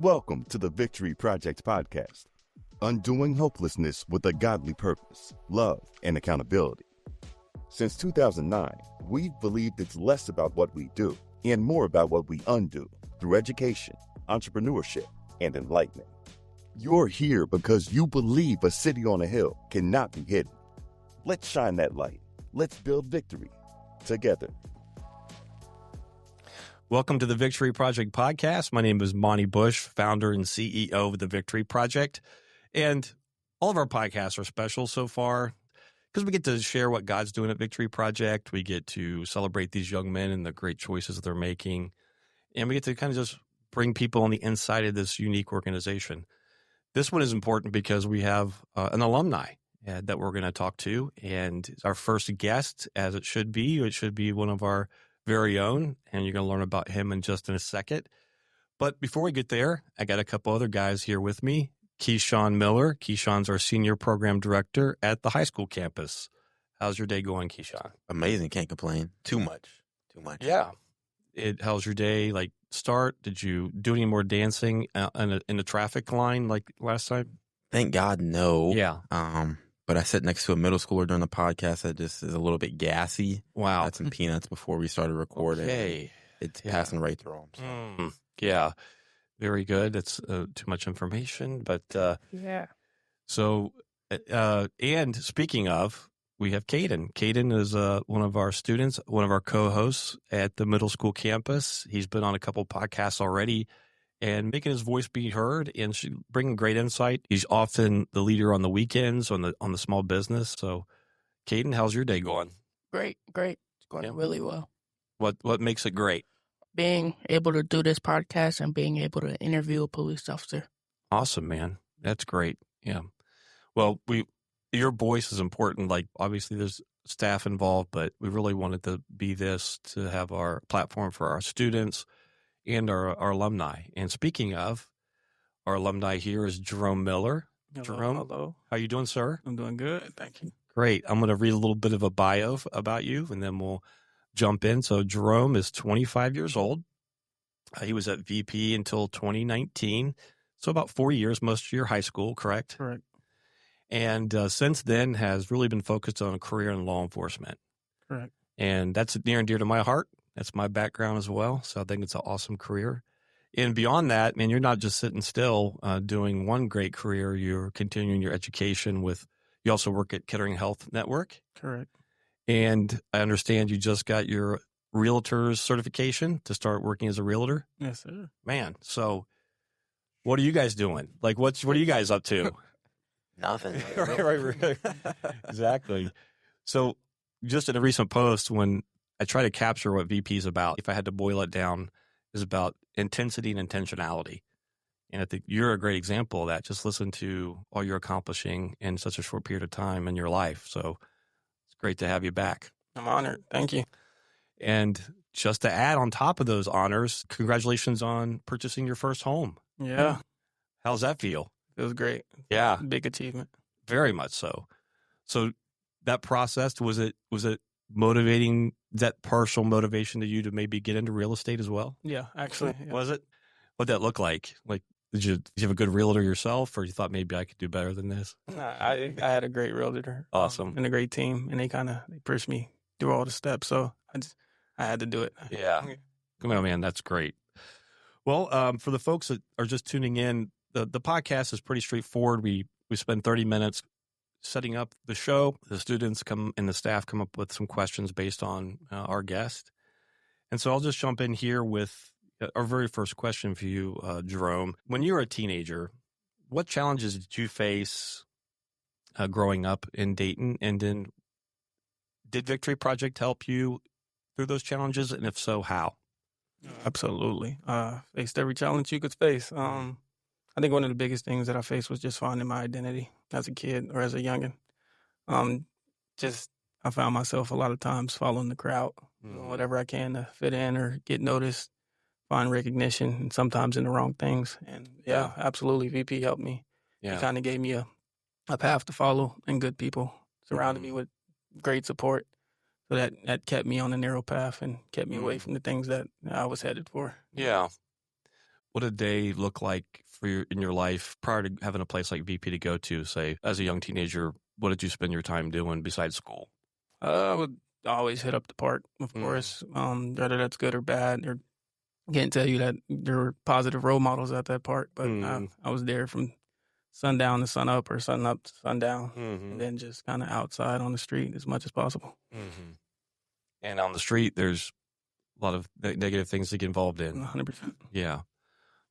Welcome to the Victory Project podcast, undoing hopelessness with a godly purpose, love, and accountability. Since 2009, we've believed it's less about what we do and more about what we undo through education, entrepreneurship, and enlightenment. You're here because you believe a city on a hill cannot be hidden. Let's shine that light. Let's build victory together. Welcome to the Victory Project podcast. My name is Monty Bush, founder and CEO of the Victory Project. And all of our podcasts are special so far because we get to share what God's doing at Victory Project. We get to celebrate these young men and the great choices they're making. And we get to kind of just bring people on the inside of this unique organization. This one is important because we have an alumni that we're going to talk to. And our first guest, as it should be one of our very own, and you're going to learn about him in just in a second. But before we get there, I got a couple other guys here with me. Keyshawn Miller. Keyshawn's our senior program director at the high school campus. How's your day going, Keyshawn? Amazing. Can't complain. Too much. Yeah. How's your day start? Did you do any more dancing in the traffic line like last time? Thank God, no. Yeah. But I sat next to a middle schooler during the podcast that just is a little bit gassy. Wow. I had some peanuts before we started recording. Okay. It's passing right through them. So. Yeah. Very good. It's too much information, but yeah. So, and speaking of, we have Kayden. Kayden is one of our students, one of our co-hosts at the middle school campus. He's been on a couple podcasts already and making his voice be heard and bringing great insight. He's often the leader on the weekends on the small business. So, Kayden, how's your day going? Great. It's going really well. What makes it great? Being able to do this podcast and being able to interview a police officer. Awesome, man. That's great. Yeah. Well, your voice is important. Like, obviously there's staff involved, but we really wanted to be this to have our platform for our students and our alumni. And speaking of, our alumni here is Jerome Miller. Hello, Jerome, hello. How you doing, sir? I'm doing good. Thank you. Great. I'm going to read a little bit of a bio about you, and then we'll jump in. So Jerome is 25 years old. He was at VP until 2019. So about 4 years, most of your high school, correct? Correct. And since then has really been focused on a career in law enforcement. Correct. And that's near and dear to my heart. That's my background as well. So I think it's an awesome career. And beyond that, man, you're not just sitting still doing one great career. You're continuing your education you also work at Kettering Health Network. Correct. And I understand you just got your realtor's certification to start working as a realtor. Yes, sir. Man, so what are you guys doing? Like, what are you guys up to? Nothing. Right. Exactly. So just in a recent post, when I try to capture what VP is about, if I had to boil it down, is about intensity and intentionality. And I think you're a great example of that. Just listen to all you're accomplishing in such a short period of time in your life. So it's great to have you back. I'm honored. Thank you. And just to add on top of those honors, congratulations on purchasing your first home. Yeah. How's that feel? It was great. Yeah. Big achievement. Very much so. So that process, was it motivating, that partial motivation to you to maybe get into real estate as well? Yeah, actually. Yeah. Was it? What'd that look like? Like, did you have a good realtor yourself, or you thought maybe I could do better than this? I had a great realtor. Awesome. And a great team, and they pushed me through all the steps. So I had to do it. Yeah. Come on, man. That's great. Well, for the folks that are just tuning in, the podcast is pretty straightforward. We spend 30 minutes setting up the show. The students and the staff come up with some questions based on our guest. And so I'll just jump in here with our very first question for you, Jerome. When you were a teenager, what challenges did you face growing up in Dayton? And then did Victory Project help you through those challenges? And if so, how? Absolutely. Faced every challenge you could face. I think one of the biggest things that I faced was just finding my identity as a kid or as a youngin'. I found myself a lot of times following the crowd, doing whatever I can to fit in or get noticed, find recognition, and sometimes in the wrong things. And yeah, absolutely, VP helped me. Yeah. He kind of gave me a path to follow and good people, surrounded me with great support. So that kept me on the narrow path and kept me away from the things that I was headed for. Yeah. What did a day look like for in your life prior to having a place like VP to go to? Say, as a young teenager, what did you spend your time doing besides school? I would always hit up the park, of course, whether that's good or bad. Or can't tell you that there were positive role models at that park, but I was there from sundown to sun up or sun up to sundown, and then just kind of outside on the street as much as possible. And on the street, there's a lot of negative things to get involved in. 100%. Yeah.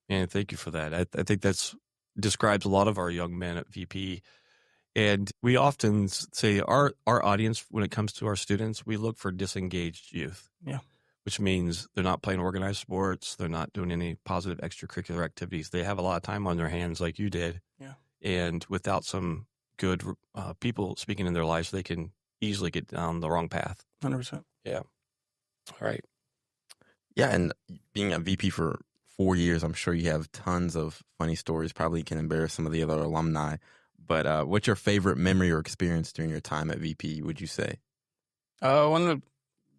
And thank you for that. I think that's describes a lot of our young men at VP. And we often say our audience, when it comes to our students, we look for disengaged youth. Yeah. Which means they're not playing organized sports. They're not doing any positive extracurricular activities. They have a lot of time on their hands like you did. Yeah. And without some good people speaking in their lives, they can easily get down the wrong path. 100%. Yeah. All right. Yeah, and being at VP for 4 years, I'm sure you have tons of funny stories. Probably can embarrass some of the other alumni. But what's your favorite memory or experience during your time at VP, would you say? One of the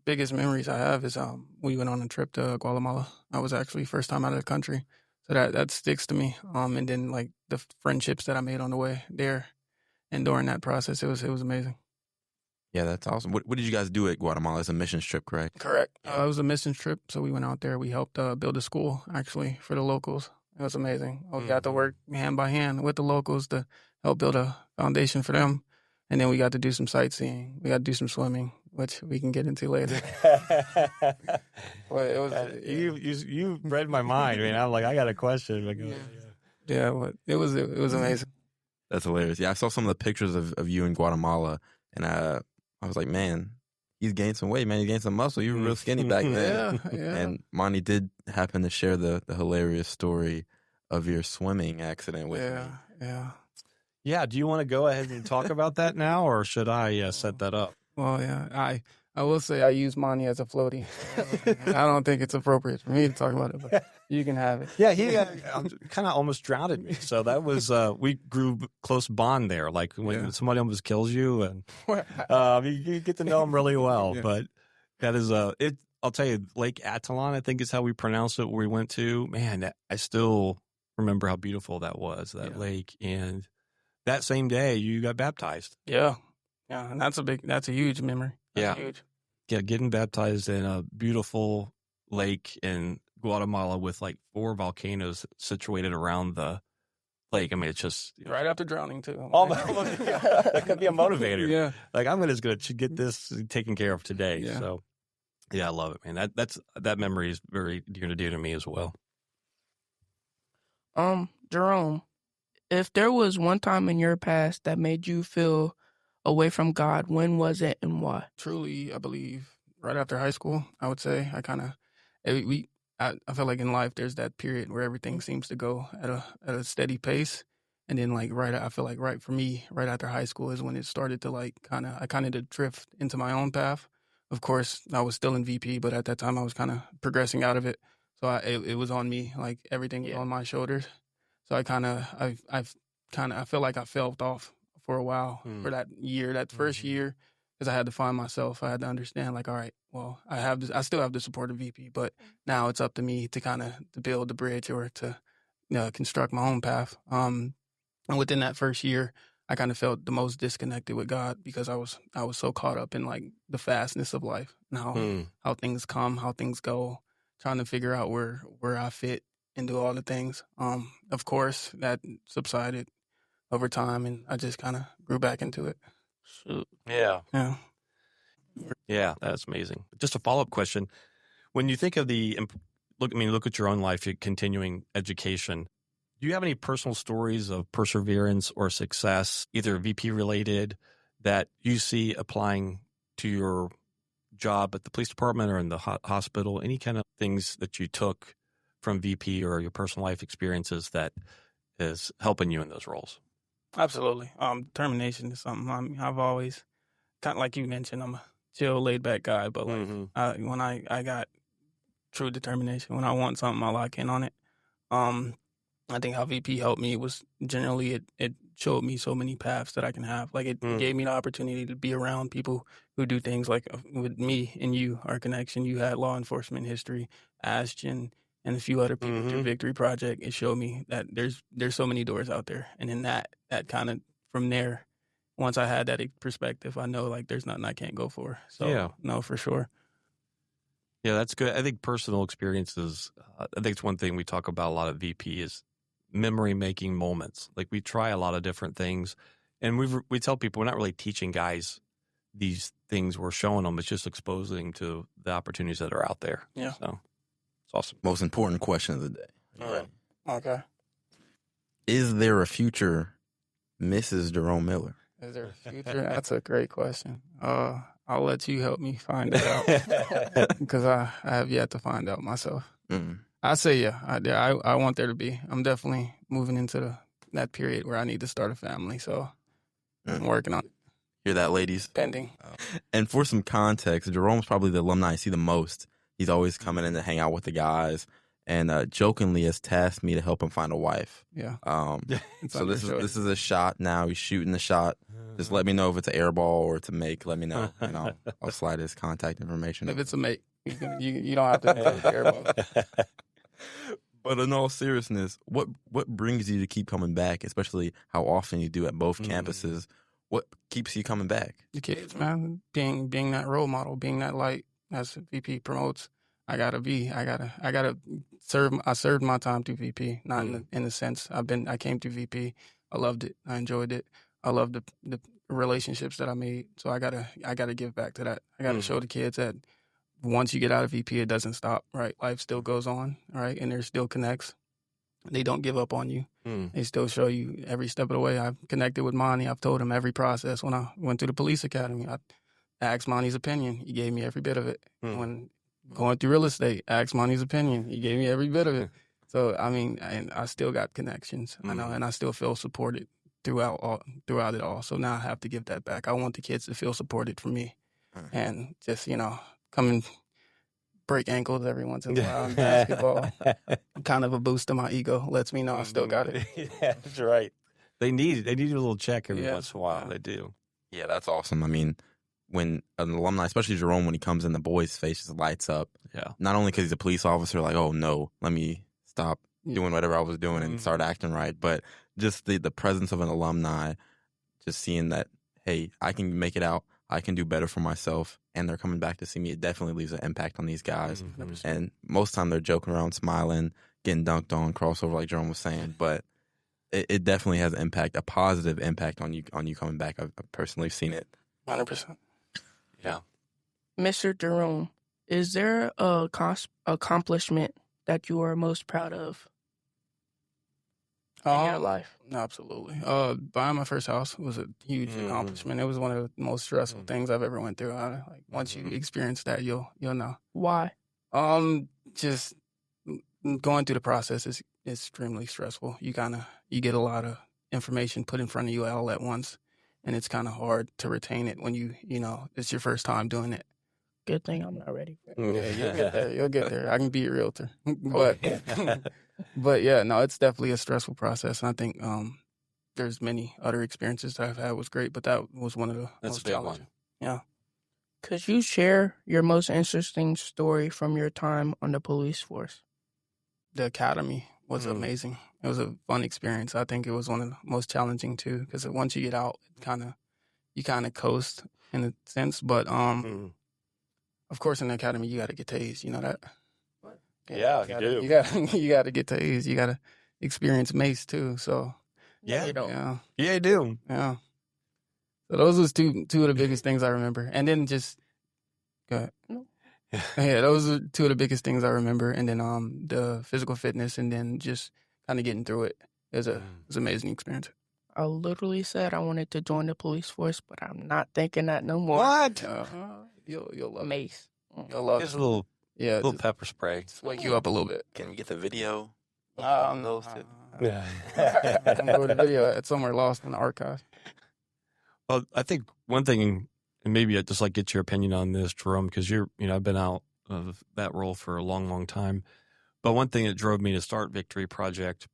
biggest memories I have is we went on a trip to Guatemala. I was actually first time out of the country. So that sticks to me. And then like the friendships that I made on the way there and during that process, it was amazing. Yeah, that's awesome. What did you guys do at Guatemala? It's a mission trip, correct? Correct. It was a mission trip. So we went out there. We helped build a school actually for the locals. It was amazing. We got to work hand by hand with the locals to help build a foundation for them. And then we got to do some sightseeing. We got to do some swimming, which we can get into later. But it was you read my mind. I mean, I'm like, I got a question. But it was amazing. That's hilarious. Yeah, I saw some of the pictures of you in Guatemala, and I was like, man, he's gained some weight, man. He gained some muscle. You were real skinny back then. Yeah. And Monty did happen to share the hilarious story of your swimming accident with me. Yeah. Yeah, do you want to go ahead and talk about that now, or should I set that up? Well, yeah, I will say I use Monty as a floaty. I don't think it's appropriate for me to talk about it, but you can have it. Yeah, he kind of almost drowned me. So that was, we grew close bond there. Like when somebody almost kills you, and you get to know him really well. Yeah. But that is, I'll tell you, Lake Attalon, I think is how we pronounce it, where we went to. Man, I still remember how beautiful that was, that lake. And that same day, you got baptized. Yeah, and that's a huge memory. That's huge. Yeah, getting baptized in a beautiful lake in Guatemala with like 4 volcanoes situated around the lake. I mean, it's just right after drowning too. That could be a motivator. Yeah, like I'm just going to get this taken care of today. Yeah. So, yeah, I love it, man. That memory is very dear to me as well. Jerome, if there was one time in your past that made you feel away from God, when was it and why? Truly, I believe right after high school, I would say. I feel like in life there's that period where everything seems to go at a steady pace. And then I feel like right after high school is when it started to I kind of drift into my own path. Of course, I was still in VP, but at that time I was kind of progressing out of it. So it was on me, like everything was on my shoulders. So I feel like I fell off for a while for that first year, because I had to find myself. I had to understand, like, all right, well, I still have the support of VP, but now it's up to me to build the bridge or to construct my own path. And within that first year, I kind of felt the most disconnected with God, because I was so caught up in like the fastness of life and how things come, how things go, trying to figure out where I fit and do all the things. Of course, that subsided over time, and I just kind of grew back into it. Yeah, that's amazing. Just a follow-up question: when you think of look at your own life, your continuing education. Do you have any personal stories of perseverance or success, either VP related, that you see applying to your job at the police department or in the hospital? Any kind of things that you took from VP or your personal life experiences that is helping you in those roles? Absolutely. Determination is something I've always, kind of like you mentioned, I'm a chill, laid back guy, but when I got true determination, when I want something, I lock in on it. I think how VP helped me was generally it showed me so many paths that I can have. Like it gave me the opportunity to be around people who do things like with me and you, our connection. You had law enforcement history, Ashton, and a few other people through Mhm. Victory Project, it showed me that there's so many doors out there. And then that kind of, from there, once I had that perspective, I know like there's nothing I can't go for. So Yeah. no, for sure. Yeah, that's good. I think personal experiences, I think it's one thing we talk about a lot at VP is memory making moments. Like we try a lot of different things, and we tell people we're not really teaching guys these things, we're showing them. It's just exposing to the opportunities that are out there. Yeah. So it's awesome. Most important question of the day. All right. Okay. Is there a future Mrs. Ja'Rome Miller? Is there a future? That's a great question. I'll let you help me find it out because I have yet to find out myself. Mm. I say yeah. I want there to be. I'm definitely moving into that period where I need to start a family. So I'm working on it. Hear that, ladies? Pending. And for some context, Jerome's probably the alumni I see the most. He's always coming in to hang out with the guys, and jokingly has tasked me to help him find a wife. Yeah. It's So this understood. is a shot now. He's shooting the shot. Just let me know if it's an air ball or it's a make. Let me know. And I'll slide his contact information. If it's a mate, you don't have to take the airball. But in all seriousness, what brings you to keep coming back, especially how often you do at both campuses? What keeps you coming back? The kids, man, being that role model, being that light, as VP promotes. I gotta serve. I served my time through VP, not in the sense I came through VP. I loved it. I enjoyed it. I loved the relationships that I made. So I gotta give back to that. I gotta show the kids that once you get out of VP, it doesn't stop. Right, life still goes on. Right, and there still connects. They don't give up on you. They still show you every step of the way. I've connected with Monty. I've told him every process. When I went to the police academy, I asked Monty's opinion. He gave me every bit of it. When going through real estate, I asked Monty's opinion. He gave me every bit of it. So, I mean, and I still got connections. I know, and I still feel supported throughout it all. So now I have to give that back. I want the kids to feel supported from me. And just, come and break ankles every once in a while in basketball. Kind of a boost to my ego. Lets me know I still got it. Yeah, that's right. They need a little check every once in a while. Yeah. They do. Yeah, that's awesome. I mean, when an alumni, especially Jerome, when he comes in, the boy's face just lights up. Yeah. Not only because he's a police officer, like, oh no, let me stop doing whatever I was doing and start acting right, but just the presence of an alumni, just seeing that, hey, I can make it out, I can do better for myself, and they're coming back to see me. It definitely leaves an impact on these guys. And most of the time they're joking around, smiling, getting dunked on, crossover like Jerome was saying, but it definitely has an impact, a positive impact on you coming back. I've personally seen it. 100%. Yeah. Mr. Jerome, is there a accomplishment that you are most proud of in your life? Absolutely. Buying my first house was a huge accomplishment. It was one of the most stressful things I've ever went through. Once you experience that, you'll know. Why? Just going through the process is extremely stressful. You get a lot of information put in front of you all at once, and it's kind of hard to retain it when it's your first time doing it. Good thing I'm not ready for it. Yeah, you'll get there. I can be a realtor, but yeah, no, it's definitely a stressful process, and I think there's many other experiences that I've had was great, but that was one of the most challenging. Yeah. Could you share your most interesting story from your time on the police force? The academy was amazing. It was a fun experience. I think it was one of the most challenging too, because once you get out, you kind of coast in a sense. But of course, in the academy, you got to get tased. You know that? Yeah, you do. You got to get tased. You got to experience mace too. So Yeah, You don't. yeah, you do. yeah. So those was two of the biggest things I remember, and then just go ahead. No. Yeah, those are two of the biggest things I remember, and then the physical fitness, and then just kind of getting through it. It was an amazing experience. I literally said I wanted to join the police force, but I'm not thinking that no more. What? You'll love it. Mace. You'll love Just it. a little Yeah, just pepper spray. wake you up a little bit. Can we get the video? Those two. Yeah. I can go to the video. It's somewhere lost in the archive. Well, I think one thing, and maybe I'd just like get your opinion on this, Jerome, because I've been out of that role for a long, long time. But one thing that drove me to start Victory Project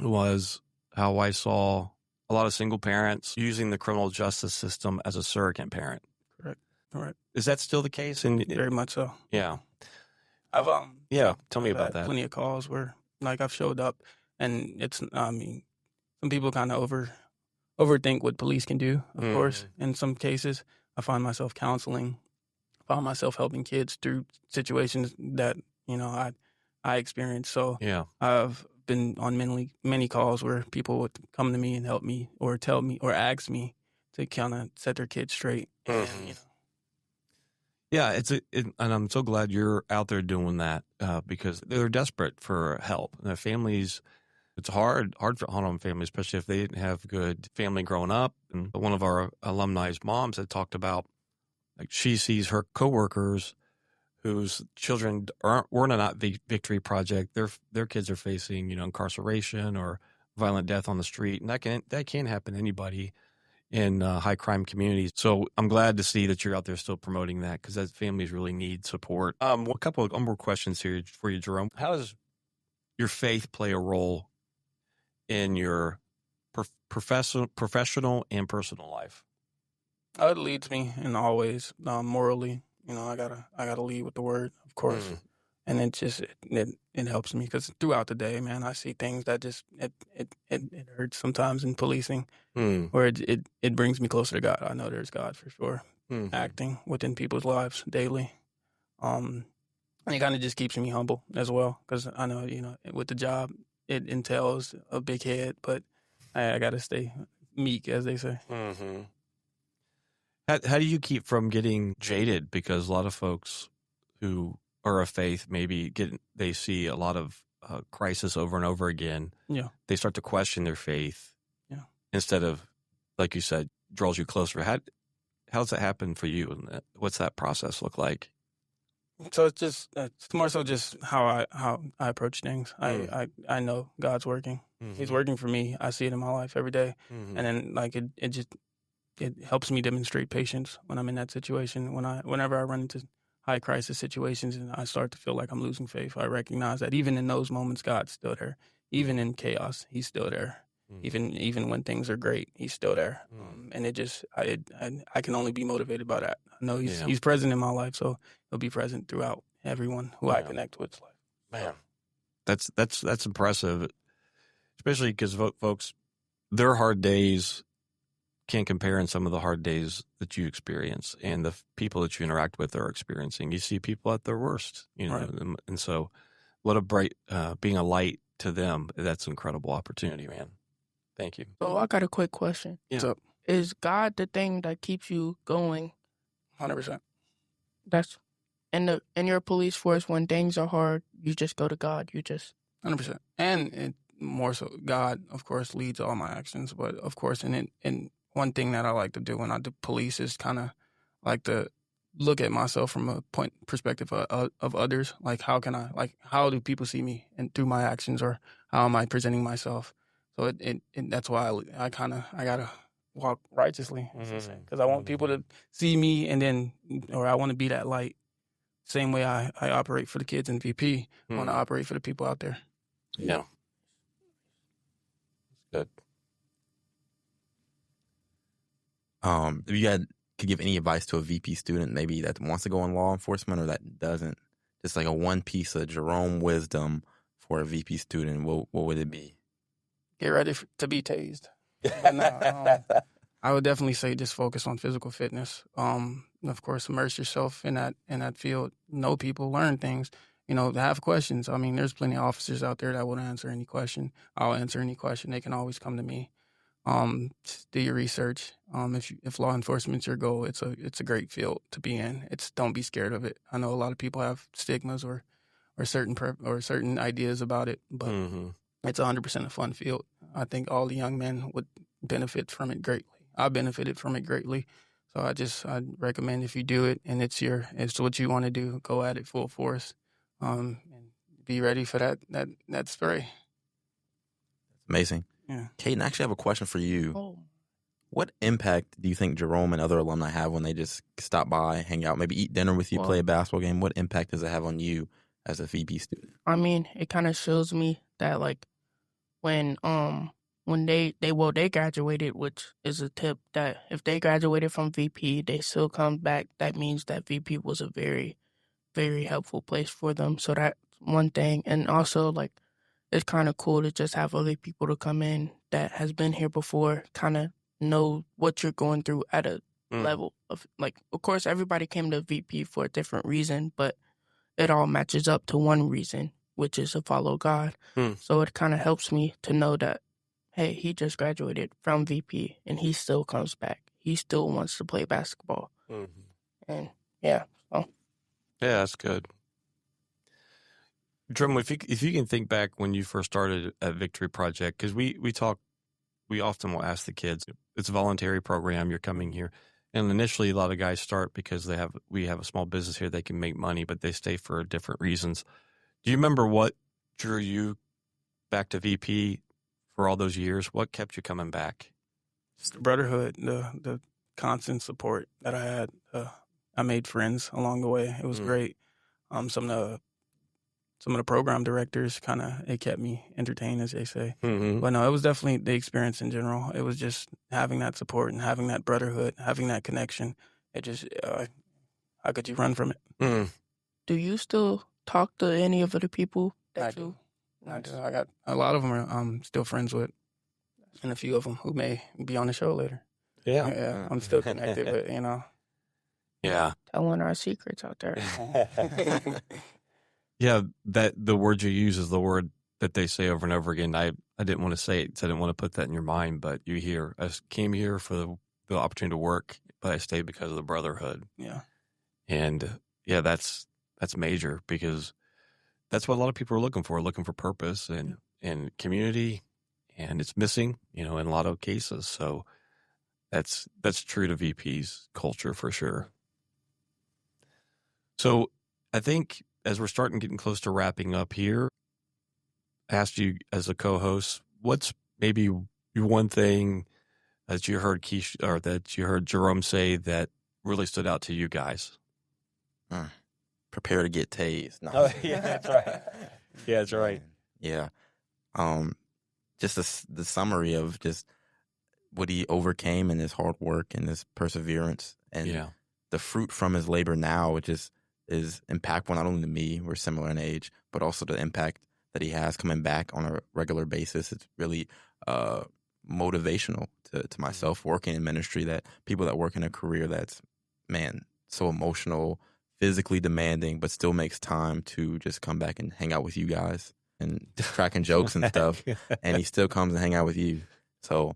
was how I saw a lot of single parents using the criminal justice system as a surrogate parent. Correct. Is that still the case? Very much so. Yeah. I've Yeah, tell me I've about had that. plenty of calls where like I've showed up, and it's I mean some people kind of overthink what police can do. Of course, in some cases, I find myself counseling, found myself helping kids through situations that I experienced. So Yeah. I've been on many calls where people would come to me and help me or tell me or ask me to kind of set their kids straight. And Yeah, and I'm so glad you're out there doing that because they're desperate for help. And their families, it's hard for on families, especially if they didn't have good family growing up. And one of our alumni's moms had talked about like she sees her coworkers whose children were not Victory Project. Their kids are facing incarceration or violent death on the street, and that can happen to anybody in high crime communities. So I'm glad to see that you're out there still promoting that because that families really need support. A couple of more questions here for you, Jerome. How does your faith play a role in your professional and personal life? it leads me in all ways morally. I gotta lead with the word, of course, and it helps me because throughout the day, man, I see things that just it hurts sometimes in policing, where it brings me closer to God. I know there's God for sure acting within people's lives daily, and it kind of just keeps me humble as well because I know with the job it entails a big head, but I gotta stay meek, as they say. How do you keep from getting jaded? Because a lot of folks who are of faith they see a lot of crisis over and over again. Yeah. They start to question their faith. Yeah. Instead of, like you said, draws you closer. How does that happen for you? And what's that process look like? So it's more so just how I approach things. I know God's working. He's working for me. I see it in my life every day, and then like it helps me demonstrate patience when I'm in that situation. Whenever I run into high crisis situations and I start to feel like I'm losing faith, I recognize that even in those moments, God's still there. Even in chaos, He's still there. Even when things are great, He's still there. And it just I can only be motivated by that. I know He's present in my life, so He'll be present throughout everyone who I connect with. Man, that's impressive, especially because folks, their hard days can't compare in some of the hard days that you experience and the people that you interact with are experiencing. You see people at their worst, Right. And so what a bright, being a light to them. That's an incredible opportunity, man. Thank you. So I got a quick question. Yeah. So Is God the thing that keeps you going? 100%. That's in your police force when things are hard, you just go to God. You just 100%. And more so, God, of course, leads all my actions. But of course, and one thing that I like to do when I do police is kind of like to look at myself from a perspective of others. Like, how do people see me and through my actions, or how am I presenting myself? So that's why I gotta walk righteously, because I want people to see me, or I want to be that light. Same way I operate for the kids in VP, I want to operate for the people out there. Yeah. Good. If you could give any advice to a VP student, maybe that wants to go in law enforcement or that doesn't, just like a one piece of Jerome wisdom for a VP student, what would it be? Get ready to be tased. But no, I would definitely say just focus on physical fitness. Of course, immerse yourself in that field. Know people, learn things. Have questions. I mean, there's plenty of officers out there that will answer any question. I'll answer any question. They can always come to me. Just do your research. If law enforcement's your goal, it's a great field to be in. Don't be scared of it. I know a lot of people have stigmas or certain ideas about it, but it's 100% a fun field. I think all the young men would benefit from it greatly. I benefited from it greatly. So I'd recommend if you do it and it's what you want to do, go at it full force. And be ready for that spray. Amazing. Yeah. Kayden, I actually have a question for you. oh. What impact do you think Jerome and other alumni have when they just stop by, hang out, maybe eat dinner with you, Well- play a basketball game? What impact does it have on you as a VP student? I mean, it kind of shows me that like when they graduated, which is a tip that if they graduated from VP, they still come back. That means that VP was a very very helpful place for them. So that's one thing. And also, like, it's kind of cool to just have other people to come in that has been here before, kind of know what you're going through at a level of, like, of course, everybody came to VP for a different reason, but it all matches up to one reason, which is to follow God. So it kind of helps me to know that, hey, he just graduated from VP and he still comes back. He still wants to play basketball. And yeah, so. Yeah, that's good. Jerome, if you can think back when you first started at Victory Project, because we often will ask the kids, it's a voluntary program, you're coming here. And initially, a lot of guys start because we have a small business here, they can make money, but they stay for different reasons. Do you remember what drew you back to VP for all those years? What kept you coming back? Just the brotherhood, the constant support that I had. I made friends along the way. It was great. Some of the program directors it kept me entertained, as they say. But no, it was definitely the experience in general. It was just having that support and having that brotherhood, having that connection. It just, how could you run from it? Do you still talk to any of the people that I do. I got a lot of them I'm still friends with, and a few of them who may be on the show later. Yeah, I'm still connected, but Yeah. Telling our secrets out there. Yeah, that the word you use is the word that they say over and over again. I didn't want to say it, so I didn't want to put that in your mind, but you hear, I came here for the opportunity to work, but I stayed because of the brotherhood. Yeah. And yeah, that's major, because that's what a lot of people are looking for purpose and community, and it's missing, in a lot of cases. So that's true to VP's culture for sure. So I think as we're getting close to wrapping up here, I asked you as a co-host, what's maybe one thing that you heard that you heard Jerome say that really stood out to you guys? Prepare to get tased. No. Oh, yeah, that's right. Yeah, that's right. Yeah. Just the summary of just what he overcame and his hard work and his perseverance and the fruit from his labor now, which is impactful not only to me, we're similar in age, but also the impact that he has coming back on a regular basis. It's really motivational to myself working in ministry, that people that work in a career that's, so emotional, physically demanding, but still makes time to just come back and hang out with you guys and cracking jokes and stuff. And he still comes and hang out with you. So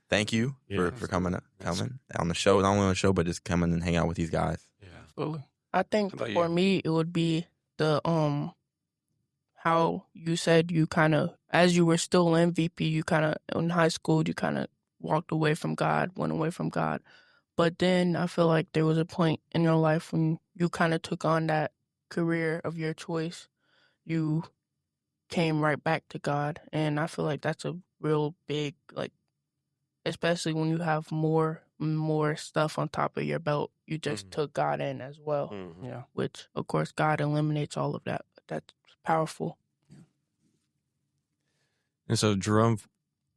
thank you for coming on the show, not only on the show, but just coming and hang out with these guys. Yeah, absolutely. I think for me, it would be the how you said you kind of, as you were still MVP, you kind of, in high school, you kind of went away from God. But then I feel like there was a point in your life when you kind of took on that career of your choice. You came right back to God. And I feel like that's a real big, like, especially when you have more stuff on top of your belt, you just took God in as well. Yeah. Which, of course, God eliminates all of that. That's powerful. And so, Jerome,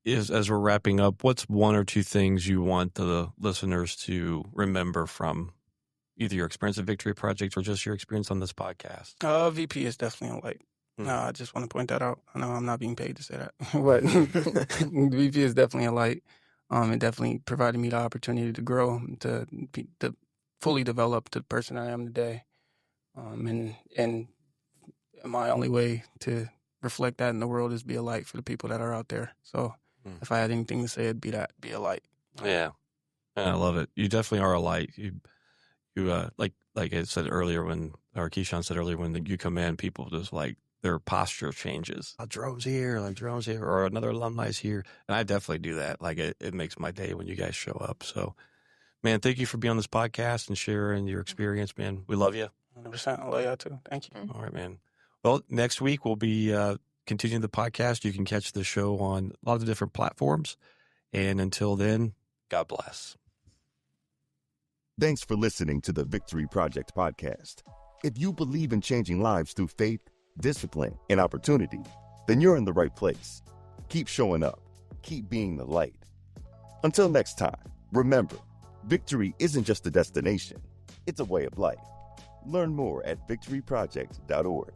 as we're wrapping up, what's one or two things you want the listeners to remember from either your experience at Victory Project or just your experience on this podcast? VP is definitely a light. I just want to point that out. I know I'm not being paid to say that, but VP is definitely a light. It definitely provided me the opportunity to grow, to fully develop to the person I am today. And my only way to reflect that in the world is be a light for the people that are out there. So if I had anything to say, it'd be that, be a light. Yeah. I love it. You definitely are a light. You like I said earlier Keyshawn said earlier, when you come in, people just like, their posture changes. Jerome's here, or another alumni's here. And I definitely do that. Like it makes my day when you guys show up. So, man, thank you for being on this podcast and sharing your experience, man. We love you. 100%. I love you too. Thank you. All right, man. Well, next week we'll be continuing the podcast. You can catch the show on a lot of the different platforms. And until then, God bless. Thanks for listening to the Victory Project podcast. If you believe in changing lives through faith, discipline, and opportunity, then you're in the right place. Keep showing up. Keep being the light. Until next time, remember, victory isn't just a destination, it's a way of life. Learn more at victoryproject.org.